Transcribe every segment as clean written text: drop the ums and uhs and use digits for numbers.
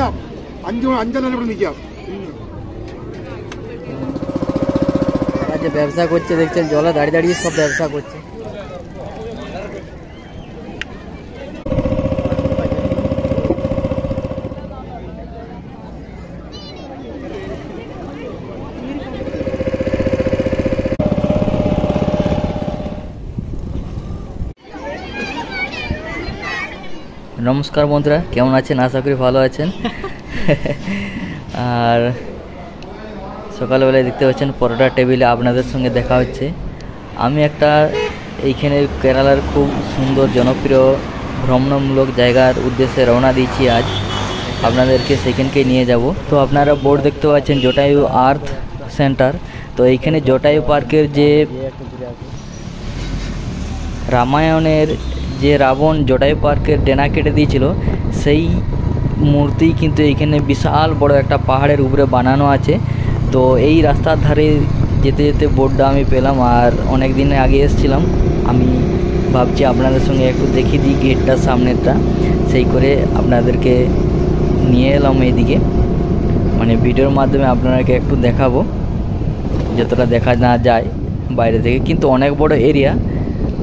നിൽക്കാം, അഞ്ചെണ്ണം ഇവിടെ നിൽക്കാം. যে ব্যবসা করছে দেখছেন, জলে দাঁড়িয়ে দাঁড়িয়ে সব ব্যবসা করছে। নমস্কার বন্ধুরা, কেমন আছেন? আশা করি ভালো আছেন। আর সকালবেলায় দেখতে পাচ্ছেন পরোটা টেবিলে আপনাদের সঙ্গে দেখা হচ্ছে। আমি একটা এইখানে কেরালার খুব সুন্দর জনপ্রিয় ভ্রমণমূলক জায়গার উদ্দেশ্যে রওনা দিয়েছি। আজ আপনাদেরকে সেখানকে নিয়ে যাব। তো আপনারা বোর্ড দেখতে পাচ্ছেন জটায়ু আর্থ সেন্টার। তো এইখানে জটায়ু পার্কের যে রামায়ণের যে রাবণ জটায়ু পার্কের ডেনা কেটে দিয়েছিল, সেই মূর্তি কিন্তু এইখানে বিশাল বড় একটা পাহাড়ের উপরে বানানো আছে। তো এই রাস্তার ধারে যেতে যেতে বোর্ডটা আমি পেলাম, আর অনেক দিন আগে এসেছিলাম। আমি ভাবছি আপনাদের সঙ্গে একটু দেখিয়ে দিই গেটটার সামনেরটা, সেই করে আপনাদেরকে নিয়ে এলাম এইদিকে, মানে ভিডিওর মাধ্যমে আপনাদেরকে একটু দেখাবো যতটা দেখা না যায় বাইরে থেকে। কিন্তু অনেক বড় এরিয়া,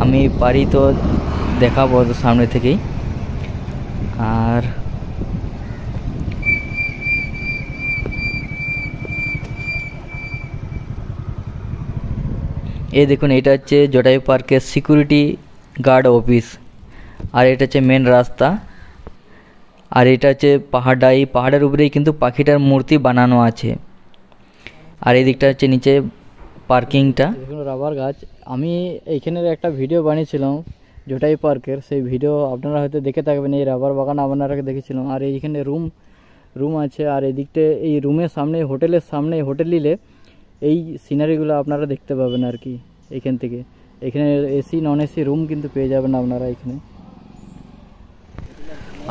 আমি পারি তো দেখাবো সামনে থেকেই। আর এই দেখুন, এটা হচ্ছে জটায়ু পার্কের সিকিউরিটি গার্ড অফিস, আর এটা হচ্ছে মেন রাস্তা। আর এটা হচ্ছে পাহাড়টা, এই পাহাড়ের উপরেই কিন্তু পাখিটার মূর্তি বানানো আছে। আর এই দিকটা হচ্ছে নিচে পার্কিংটা। দেখুন রাবার গাছ। আমি এইখানের একটা ভিডিও বানিয়েছিলাম জটায়ু পার্কের, সেই ভিডিও আপনারা হয়তো দেখে থাকবেন। এই রাবার বাগান আপনারা দেখেছিলাম। আর এইখানে রুম আছে, আর এই দিকটা এই রুমের সামনে হোটেলের সামনে হোটেল নিলে এই সিনারিগুলো আপনারা দেখতে পাবেন আর কি এইখান থেকে। এখানে এসি নন এসি রুম কিন্তু পেয়ে যাবেন আপনারা এখানে।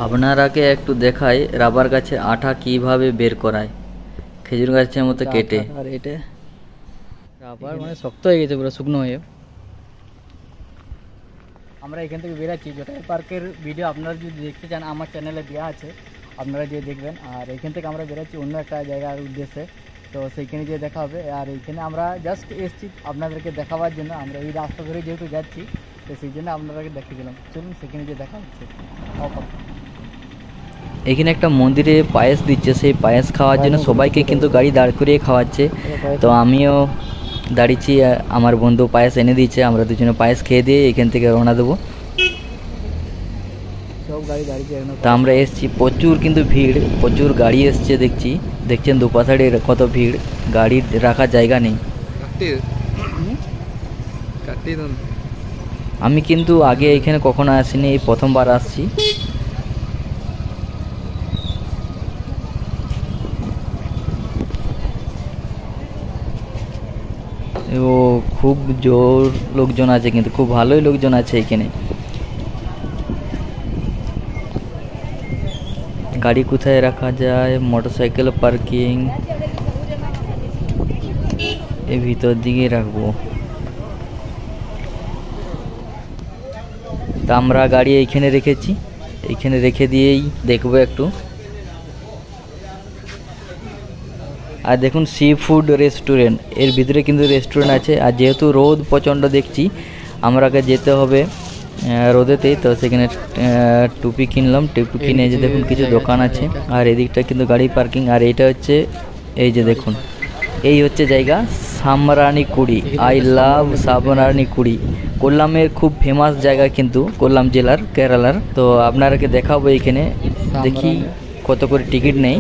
আপনারাকে একটু দেখাই রাবার গাছে আঠা কিভাবে বের করায়, খেজুর গাছের মতো কেটে। আর এটা রাবার মানে শক্ত হয়ে গেছে, পুরো শুকনো হয়ে। আমরা এখান থেকে বেরাচ্ছি। জটায়ু পার্কের ভিডিও আপনারা যদি দেখতে চান আমার চ্যানেলে দেওয়া আছে, আপনারা গিয়ে দেখবেন। আর এইখান থেকে আমরা বেরাচ্ছি অন্য একটা জায়গার উদ্দেশ্যে, তো সেইখানে গিয়ে দেখা হবে। আর এইখানে আমরা জাস্ট এসছি আপনাদেরকে দেখাবার জন্য। আমরা এই রাস্তা ধরে যেহেতু যাচ্ছি, তো সেই জন্য আপনাদেরকে দেখিয়ে দিলাম। চলুন সেখানে গিয়ে দেখা হচ্ছে। এখানে একটা মন্দিরে পায়েস দিচ্ছে, সেই পায়েস খাওয়ার জন্য সবাইকে কিন্তু গাড়ি দাঁড় করিয়ে খাওয়াচ্ছে। তো আমিও দাঁড়িয়েছি, আমার বন্ধু পায়েস এনে দিয়েছে। আমরা দুজনে পায়েস খেয়ে দিয়ে এখান থেকে রওনা দেবো। তা আমরা এসছি, প্রচুর কিন্তু ভিড়, প্রচুর গাড়ি এসছে দেখছেন দুপাশে কত ভিড়, গাড়ি রাখার জায়গা নেই। আমি কিন্তু আগে এখানে কখনো আসিনি, এই প্রথমবার আসছি। ও খুব জোর লোকজন আছে, কিন্তু খুব ভালোই লোকজন আছে এখানে। গাড়ি কোথায় রাখা যায়, মোটরসাইকেল পার্কিং এই ভিতর দিকে রাখবো। তা আমরা গাড়ি এইখানে রেখেছি, এইখানে রেখে দিয়েই দেখবো একটু। আর দেখুন সি ফুড রেস্টুরেন্ট, এর ভিতরে কিন্তু রেস্টুরেন্ট আছে। আর যেহেতু রোদ প্রচণ্ড দেখছি, আমাকে যেতে হবে রোদেতেই, তো সেখানে টুপি কিনলাম। টুপি কিনে যে দেখুন কিছু দোকান আছে, আর এদিকটা কিন্তু গাড়ি পার্কিং। আর এইটা হচ্ছে এই যে দেখুন, এই হচ্ছে জায়গা সামরানিকুড়ি। আই লাভ সামরানিকুড়ি, কোল্লামের খুব ফেমাস জায়গা কিন্তু, কোল্লাম জেলার, কেরালার। তো আপনারাকে দেখাবো এইখানে, দেখি কত করে টিকিট নেই।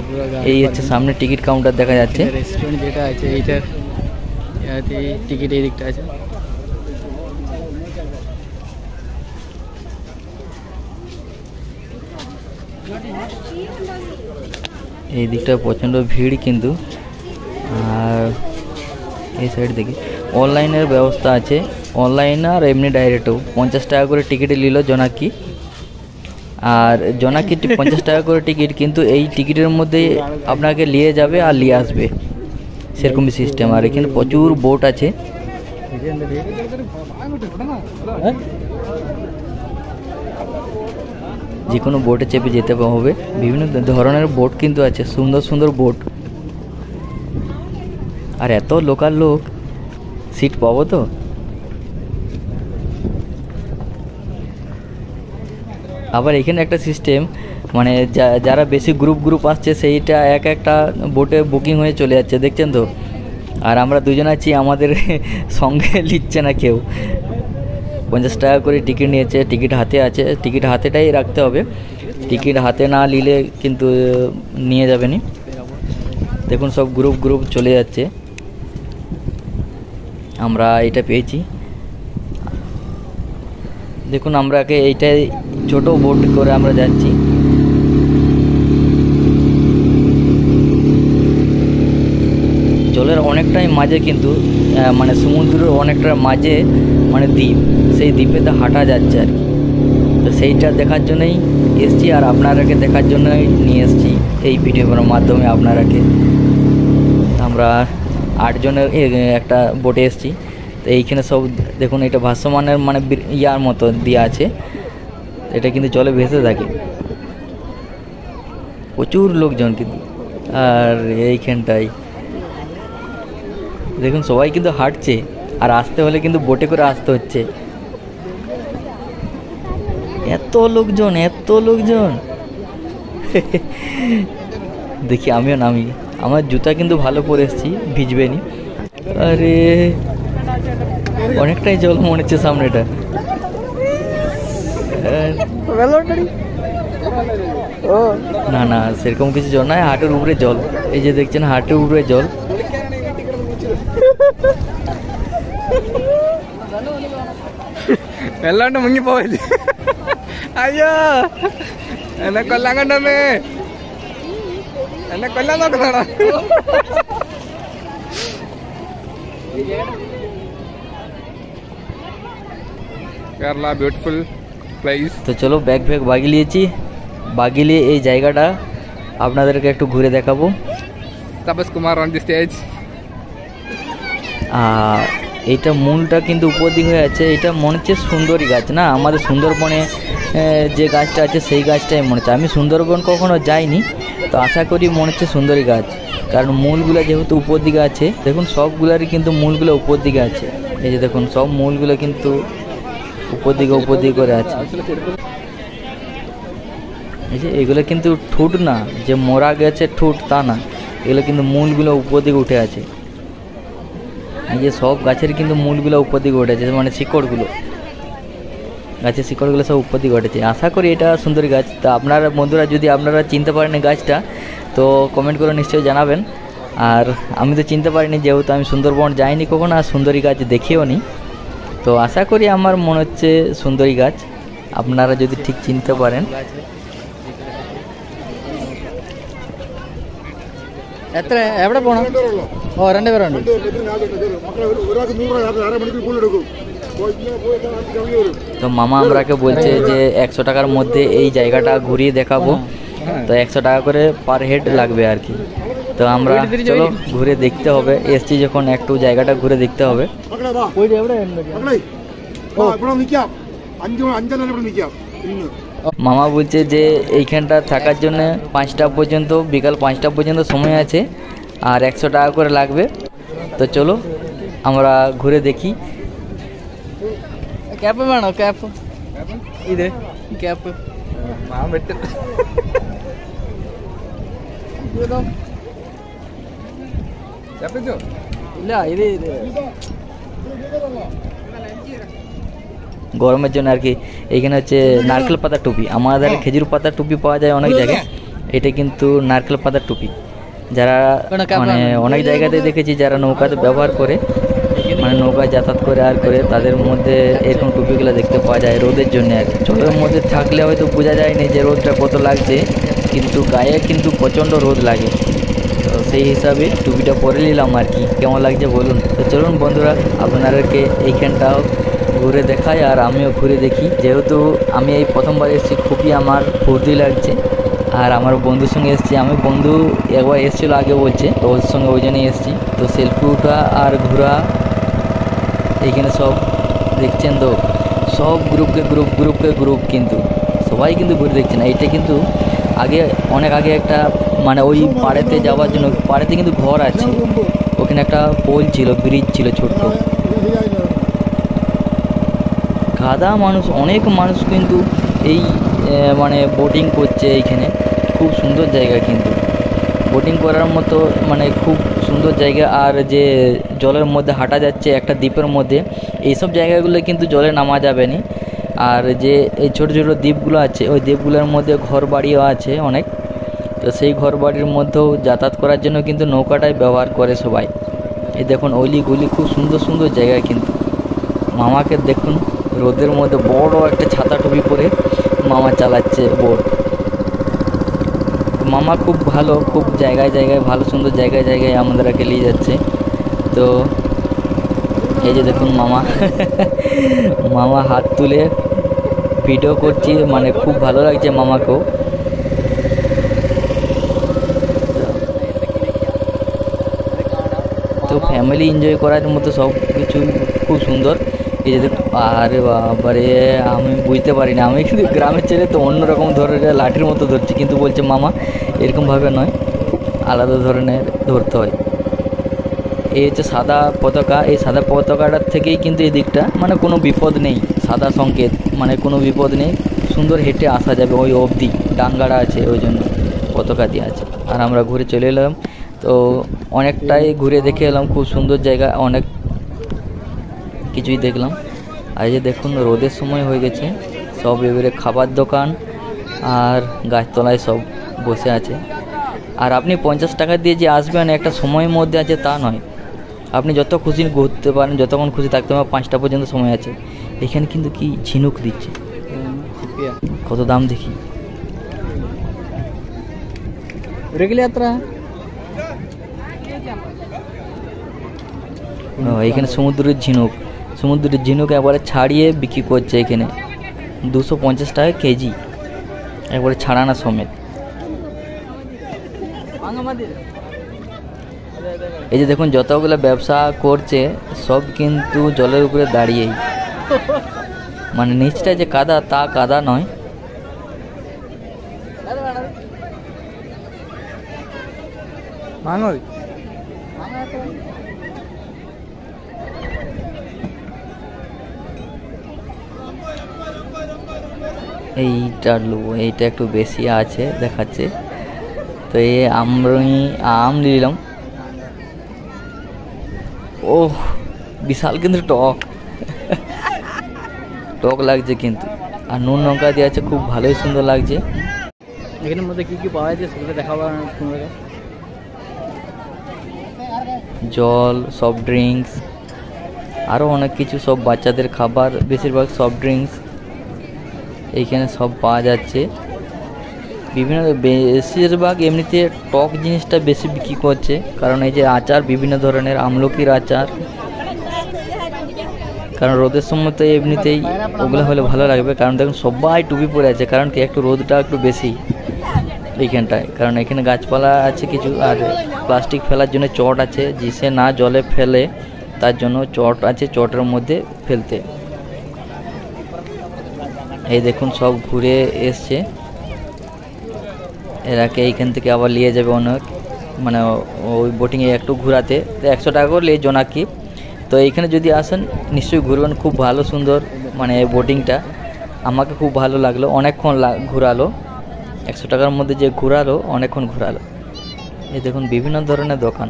এই হচ্ছে সামনে টিকিট কাউন্টার দেখা যাচ্ছে। রেস্টুরেন্ট যেটা আছে এইটার টিকিট এই দিকটা আছে। এই দিকটা প্রচণ্ড ভিড় কিন্তু। আর এই সাইড থেকে অনলাইনের ব্যবস্থা আছে, অনলাইন আর এমনি ডাইরেক্টও। 50 টাকা করে টিকিট নিল জনাকি, আর জনাকি 50 টাকা করে টিকিট। কিন্তু এই টিকিটের মধ্যে আপনাকে নিয়ে যাবে আর নিয়ে আসবে, সেরকমই সিস্টেম। আর এখানে প্রচুর বোট আছে। যে কোনো বোটে চেপে যেতে হবে। বিভিন্ন ধরনের বোট কিন্তু আছে, সুন্দর সুন্দর বোট। আর এত লোকাল লোক, সিট পাবো তো? আবার এখানে একটা সিস্টেম, মানে যারা বেশি গ্রুপ আসছে সেইটা একটা বোটে বুকিং হয়ে চলে যাচ্ছে, দেখছেন তো। আর আমরা দুজন আছি, আমাদের সঙ্গে নিচ্ছে না কেউ। 50 টাকা করে টিকিট নিয়েছে, টিকিট হাতে আছে, টিকিট হাতেটাই রাখতে হবে। টিকিট হাতে না নিলে কিন্তু নিয়ে যাবে নি। দেখুন সব গ্রুপ চলে যাচ্ছে। আমরা এটা পেয়েছি, দেখুন আমরাকে এইটাই ছোট বোট করে আমরা যাচ্ছি। জলের অনেকটাই মাঝে কিন্তু, মানে সমুদ্রের অনেকটা মাঝে মানে দ্বীপ, সেই দ্বীপেতে হাঁটা যাচ্ছে আর কি। তো সেইটা দেখার জন্যই এসছি, আর আপনারাকে দেখার জন্যই নিয়ে এসছি এই ভিডিওর মাধ্যমে আপনারাকে। আমরা 8 জনের একটা বোটে এসছি। তো এইখানে সব দেখুন, এটা ভাসমানের মানে ইয়ার মতো দেওয়া আছে, এটা কিন্তু জলে ভেসে থাকে। প্রচুর লোকজন কিন্তু। আর এইখানটাই দেখুন সবাই কিন্তু হাঁটছে, আর আসতে হলে কিন্তু বোটে করে আসতে হচ্ছে। এত লোকজন দেখি আমিও নামি। আমার জুতা কিন্তু ভালো পরে এসেছি, ভিজবে নি। আরে অনেকটাই জল মনে হচ্ছে সামনেটা। না না, সেরকম কিছু জল নয়, হাঁটুর উপরে জল। এই যে দেখছেন হাঁটুর উপরে জল। వెళ్ళండి మునిగిపోయింది. అయ్యో ఎన్న కొల్లాగండమే, ఎన్న కొల్లా నొక్కుతాడా. Kerala beautiful place. তো চলো ব্যাগ বাগিয়ে নিয়েছি, বাগিয়ে নিয়ে এই জায়গাটা আপনাদেরকে একটু ঘুরে দেখাবো। Tapas Kumar on the stage. এইটা মূলটা কিন্তু উপর দিক হয়ে আছে। এটা মনে হচ্ছে সুন্দরী গাছ, না আমাদের সুন্দরবনে যে গাছটা আছে সেই গাছটাই মনে হচ্ছে। আমি সুন্দরবন কখনো যাইনি, তো আশা করি মনে হচ্ছে সুন্দরী গাছ, কারণ মূলগুলো যেহেতু উপর দিকে আছে। দেখুন সবগুলারই কিন্তু মূলগুলো উপর দিকে আছে। এই যে দেখুন সব মূলগুলো কিন্তু উপর দিকে করে আছে। এই যে এগুলো কিন্তু ঠুট না, যে মরা গেছে ঠুট তা না, এগুলো কিন্তু মূলগুলো উপর দিকে উঠে আছে। এই যে সব গাছের কিন্তু মূলগুলো উপর দিকে উঠেছে, মানে শিকড়গুলো, গাছের শিকড়গুলো সব উপর দিকে উঠেছে। আশা করি এটা সুন্দরী গাছ। তা আপনারা বন্ধুরা যদি আপনারা চিনতে পারেন এই গাছটা, তো কমেন্ট করে নিশ্চয়ই জানাবেন। আর আমি তো চিনতে পারিনি, যেহেতু আমি সুন্দরবন যাইনি কখনো, আর সুন্দরী গাছ দেখিও নি। তো আশা করি আমার মনে হচ্ছে সুন্দরী গাছ, আপনারা যদি ঠিক চিনতে পারেন। എത്ര എവിടെ പോണം? ഓ 2 പേരുണ്ട്. ഒരാൾക്ക് 100 രൂപ, അരമണിക്കൂർ കൂടുതൽ എടുക്കും. তো মামা আমরাকে বলছে যে 100 টাকার মধ্যে এই জায়গাটা ঘুরিয়ে দেখাবো, তো 100 টাকা করে পার হেড লাগবে আর কি। তো আমরা চলো ঘুরে দেখতে হবে, এসছি যখন একটু জায়গাটা ঘুরে দেখতে হবে। മക്കളെ വാ, പോയിട്ട് എവിടെ ഉണ്ട്? മക്കളെ വാ, ഇവിടെ നിൽക്കാം. 5 ഇവിടെ നിൽക്കാം ഇന്ന്. মামা বলছে যে এইখানটা থাকার জন্য 5টা পর্যন্ত, বিকাল 5টা পর্যন্ত সময় আছে, আর 100 টাকা করে লাগবে। তো চলো আমরা ঘুরে দেখি। ക്യാപ്പ് വേണോ? ക്യാപ്പ് ഇത് ക്യാപ്പ് മാം വെട്ട്. చెప్పచ్చు. ഇല്ല ഇത് গরমের জন্য আর কি। এইখানে হচ্ছে নারকেল পাতার টুপি, আমাদের খেজুর পাতার টুপি পাওয়া যায় অনেক জায়গায়, এটা কিন্তু নারকেল পাতার টুপি। যারা মানে অনেক জায়গাতে দেখেছি যারা নৌকাতে ব্যবহার করে, মানে নৌকায় যাতায়াত করে আর করে, তাদের মধ্যে এরকম টুপিগুলো দেখতে পাওয়া যায় রোদের জন্য আর কি। জলের মধ্যে থাকলে হয়তো বোঝা যায়নি যে রোদটা কত লাগছে, কিন্তু গায়ে কিন্তু প্রচণ্ড রোদ লাগে। তো সেই হিসাবে টুপিটা পরে নিলাম আর কি। কেমন লাগছে বলুন। তো চলুন বন্ধুরা আপনাদেরকে এইখানটাও ঘুরে দেখাই, আর আমিও ঘুরে দেখি। যেহেতু আমি এই প্রথমবার এসেছি, খুবই আমার ফুর্তি লাগছে। আর আমার বন্ধুর সঙ্গে এসেছি, আমি বন্ধু একবার এসেছিলো আগে বলছে, তো ওর সঙ্গে ওই জন্যই এসেছি। তো সেলফি ওঠা আর ঘোরা, এইখানে সব দেখছেন তো সব গ্রুপকে গ্রুপ কিন্তু সবাই কিন্তু ঘুরে দেখছে না। এটা কিন্তু আগে অনেক আগে একটা মানে ওই পাড়েতে যাওয়ার জন্য পাড়েতে কিন্তু ঘর আছে, ওখানে একটা পোল ছিল, ব্রিজ ছিল ছোট্ট। গাদা মানুষ, অনেক মানুষ কিন্তু এই মানে বোটিং করছে এইখানে। খুব সুন্দর জায়গা কিন্তু বোটিং করার মতো, মানে খুব সুন্দর জায়গা। আর যে জলের মধ্যে হাঁটা যাচ্ছে একটা দ্বীপের মধ্যে, এইসব জায়গাগুলো কিন্তু জলে নামা যাবে না। আর যে এই ছোটো ছোটো দ্বীপগুলো আছে, ওই দ্বীপগুলোর মধ্যে ঘর বাড়িও আছে অনেক, তো সেই ঘর বাড়ির মধ্যেও যাতায়াত করার জন্য কিন্তু নৌকাটাই ব্যবহার করে সবাই। এই দেখুন অলিগুলি, খুব সুন্দর সুন্দর জায়গা কিন্তু। মামাকে দেখুন রোদের মধ্যে বড় একটা ছাতা টুপি পরে মামা চালাচ্ছে বোট। মামা খুব ভালো, খুব জায়গায় জায়গায় ভালো সুন্দর জায়গায় জায়গায় আমাদেরকে নিয়ে যাচ্ছে। তো এই যে দেখুন মামা মামা হাত তুলে ভিডিও করছি, মানে খুব ভালো লাগছে মামাকেও। তো ফ্যামিলি এনজয় করার মতো সব কিছু খুব সুন্দর। এই যে আরে বাবারে, আমি বুঝতে পারি না, আমি কিন্তু গ্রামের ছেলে তো অন্যরকম ধরনের লাঠির মতো ধরছি, কিন্তু বলছে মামা এরকমভাবে নয়, আলাদা ধরনের ধরতে হয়। এই হচ্ছে সাদা পতাকা, এই সাদা পতাকাটার থেকেই কিন্তু এই দিকটা মানে কোনো বিপদ নেই, সাদা সংকেত, মানে কোনো বিপদ নেই, সুন্দর হেঁটে আসা যাবে ওই অবধি, ডাঙ্গাটা আছে ওই জন্য পতাকা দিয়ে আছে। আর আমরা ঘুরে চলে এলাম, তো অনেকটাই ঘুরে দেখে এলাম, খুব সুন্দর জায়গা, অনেক কিছুই দেখলাম। আর এই যে দেখুন রোদের সময় হয়ে গেছে, সব এবারে খাবার দোকান আর গাছতলায় সব বসে আছে। আর আপনি 50 টাকা দিয়ে যে আসবেন একটা সময়ের মধ্যে আছে তা নয়, আপনি যত খুশি ঘুরতে পারেন, যতক্ষণ খুশি থাকতে পারেন, 5টা পর্যন্ত সময় আছে। এখানে কিন্তু কি ঝিনুক দিচ্ছে, কত দাম দেখি। এখানে সমুদ্রের ঝিনুক একবারে ছাড়িয়ে বিক্রি করছে এখানে, 250 টাকা কেজি, একবারে ছাড়ানা সমেত। এই যে দেখুন যতগুলো ব্যবসা করছে সব কিন্তু জলের উপরে দাঁড়িয়েই, মানে নিচটা যে কাদা তা কাদা নয়। এইটা একটু বেশি আছে দেখাচ্ছে, তো এই আমি আম নিলাম। ওহ বিশাল কিন্তু টক লাগছে কিন্তু, আর নুন লঙ্কা দিয়ে আছে, খুব ভালোই সুন্দর লাগছে। এখানের মধ্যে কি কি পাওয়া যায় সেগুলো দেখাবো আপনাদের। জল, সফট ড্রিঙ্কস, আরও অনেক কিছু, সব বাচ্চাদের খাবার, বেশিরভাগ সফট ড্রিঙ্কস এইখানে সব পাওয়া যাচ্ছে। বিভিন্ন বেশিরভাগ এমনিতে টক জিনিসটা বেশি বিক্রি করছে, কারণ এই যে আচার, বিভিন্ন ধরনের আমলকির আচার, কারণ রোদের সময় তো এমনিতেই ওগুলো হলে ভালো লাগবে। কারণ দেখুন সবাই টুপি পরে আছে, কারণ কি একটু রোদটা একটু বেশি এইখানটায়, কারণ এখানে গাছপালা আছে কিছু, আর প্লাস্টিক ফেলার জন্য চট আছে, জিসে না জলে ফেলে তার জন্য চট আছে, চটের মধ্যে ফেলতে। এই দেখুন সব ঘুরে এসছে, এরাকে এইখান থেকে আবার নিয়ে যাবে অনেক, মানে ওই বোটিংয়ে একটু ঘোরাতে, তো 100 টাকা করে নিয়ে জোনাকি। তো এইখানে যদি আসেন নিশ্চয়ই ঘুরবেন, খুব ভালো সুন্দর, মানে বোটিংটা আমাকে খুব ভালো লাগলো, অনেকক্ষণ ঘোরালো, 100 টাকার মধ্যে যে ঘোরালো, অনেকক্ষণ ঘোরালো। এই দেখুন বিভিন্ন ধরনের দোকান।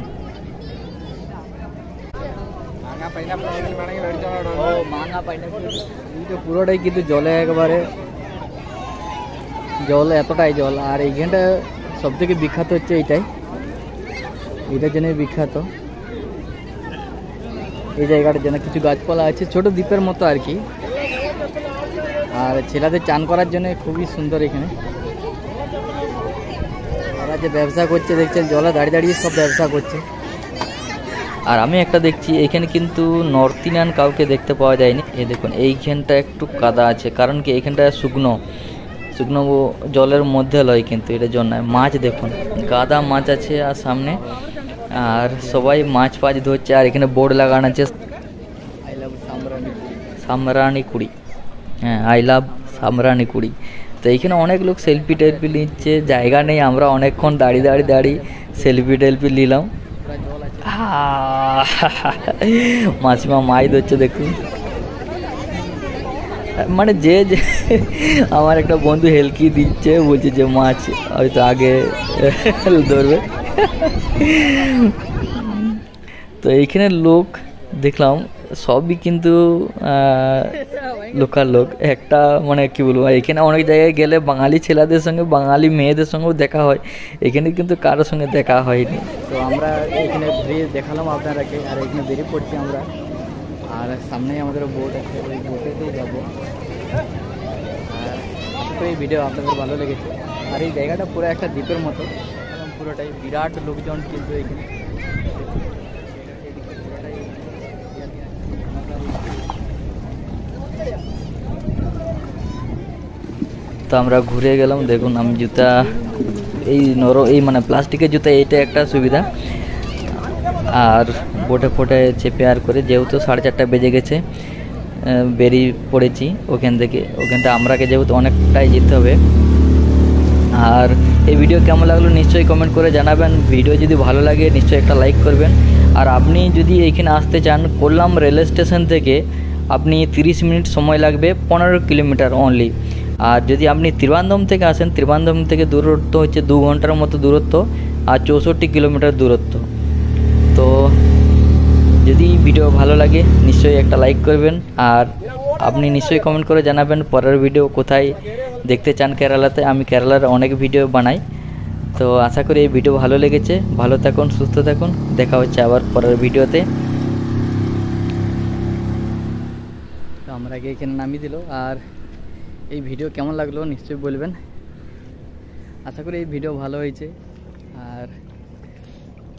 পুরোটাই কিন্তু জলে, একবারে জল, এতটাই জল। আর এইখানটা সব থেকে বিখ্যাত হচ্ছে এইটার জন্য বিখ্যাত, এই জায়গাটার জন্য। কিছু গাছপালা আছে, ছোট দ্বীপের মতো আর কি। আর ছেলেদের চান করার জন্য খুবই সুন্দর এখানে। ওরা যে ব্যবসা করছে দেখছেন, জলে দাঁড়িয়ে দাঁড়িয়ে সব ব্যবসা করছে। আর আমি একটা দেখছি এখানে কিন্তু নর্থ ইন্ডিয়ান কাউকে দেখতে পাওয়া যায়নি। এই দেখুন এইখানটা একটু কাদা আছে, কারণ কি এইখানটা শুকনো জলের মধ্যে লয়, কিন্তু এটার জন্য মাছ দেখুন, গাদা মাছ আছে আর সামনে, আর সবাই মাছ ফাছ ধরছে। আর এখানে বোর্ড লাগানো আছে সামরানি কুড়ি, হ্যাঁ আই লাভ সামরানি কুড়ি। তো তো এইখানে অনেক লোক সেলফি টেলফি নিচ্ছে, জায়গা নেই, আমরা অনেকক্ষণ দাঁড়িয়ে সেলফি টেলফি নিলাম। মাসিমা মাছ ধরছে দেখুন, মানে যে আমার একটা বন্ধু হেলকি দিচ্ছে, বলছে যে মাছ হয়তো আগে ধরবে। তো এইখানে লোক দেখলাম সবই কিন্তু লোকাল লোক। একটা মানে কি বলবো, এখানে অনেক জায়গায় গেলে বাঙালি ছেলেদের সঙ্গে বাঙালি মেয়েদের সঙ্গেও দেখা হয়, এখানে কিন্তু কারোর সঙ্গে দেখা হয়নি। তো আমরা এখানে ঘুরিয়ে দেখালাম আপনারাকে, আর এখানে বেরিয়ে পড়ছি আমরা। আর সামনেই আমাদের বোট আছে, ওই বোটেতেই যাবো। আর তো এই ভিডিও আপনাদের ভালো লেগেছে। আর এই জায়গাটা পুরো একটা দ্বীপের মতো, একদম পুরোটাই বিরাট লোকজন কিন্তু এখানে। তো আমরা ঘুরে গেলাম, দেখুন আমি জুতা এই মানে প্লাস্টিকের জুতা, এইটা একটা সুবিধা। আর বোটে ফোটে চেপে আর করে, যেহেতু 4:30 বেজে গেছে, বেরিয়ে পড়েছি ওখানটা আমরাকে যেহেতু অনেকটাই যেতে হবে। আর এই ভিডিও কেমন লাগলো নিশ্চয়ই কমেন্ট করে জানাবেন। ভিডিও যদি ভালো লাগে নিশ্চয়ই একটা লাইক করবেন। আর আপনি যদি এইখানে আসতে চান, কোল্লাম রেল স্টেশন থেকে আপনি 30 মিনিট সময় লাগবে, 15 কিলোমিটার অনলি। আর যদি আপনি ত্রিবান্ধম থেকে আসেন, ত্রিবান্ধম থেকে দূরত্ব হচ্ছে 2 ঘন্টার মতো দূরত্ব, আর 64 কিলোমিটার দূরত্ব। তো যদি ভিডিও ভালো লাগে নিশ্চয়ই একটা লাইক করবেন। আর আপনি নিশ্চয়ই কমেন্ট করে জানাবেন পরের ভিডিও কোথায় দেখতে চান কেরালাতে। আমি কেরালার অনেক ভিডিও বানাই। তো আশা করি এই ভিডিও ভালো লেগেছে। ভালো থাকুন, সুস্থ থাকুন, দেখা হচ্ছে আবার পরের ভিডিওতে। তো আমরা এখানে নামিয়ে দিল। আর এই ভিডিও কেমন লাগলো নিশ্চয়ই বলবেন। আশা করি এই ভিডিও ভালো হয়েছে। আর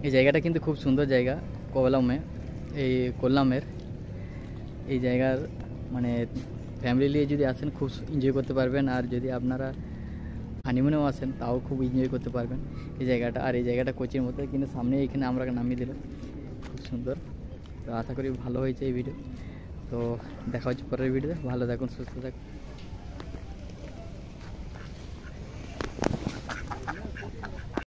এই জায়গাটা কিন্তু খুব সুন্দর জায়গা, কোল্লামের এই জায়গার মানে ফ্যামিলি নিয়ে যদি আসেন খুব এনজয় করতে পারবেন। আর যদি আপনারা হানিমুনেও আসেন তাও খুব এনজয় করতে পারবেন এই জায়গাটা। আর এই জায়গাটা কোচির মতো, কিন্তু সামনে এখানে আমরা নামিয়ে দিল, খুব সুন্দর। তো আশা করি ভালো হয়েছে এই ভিডিও। তো দেখা হচ্ছে পরের ভিডিওতে। ভালো থাকুন, সুস্থ থাকুন।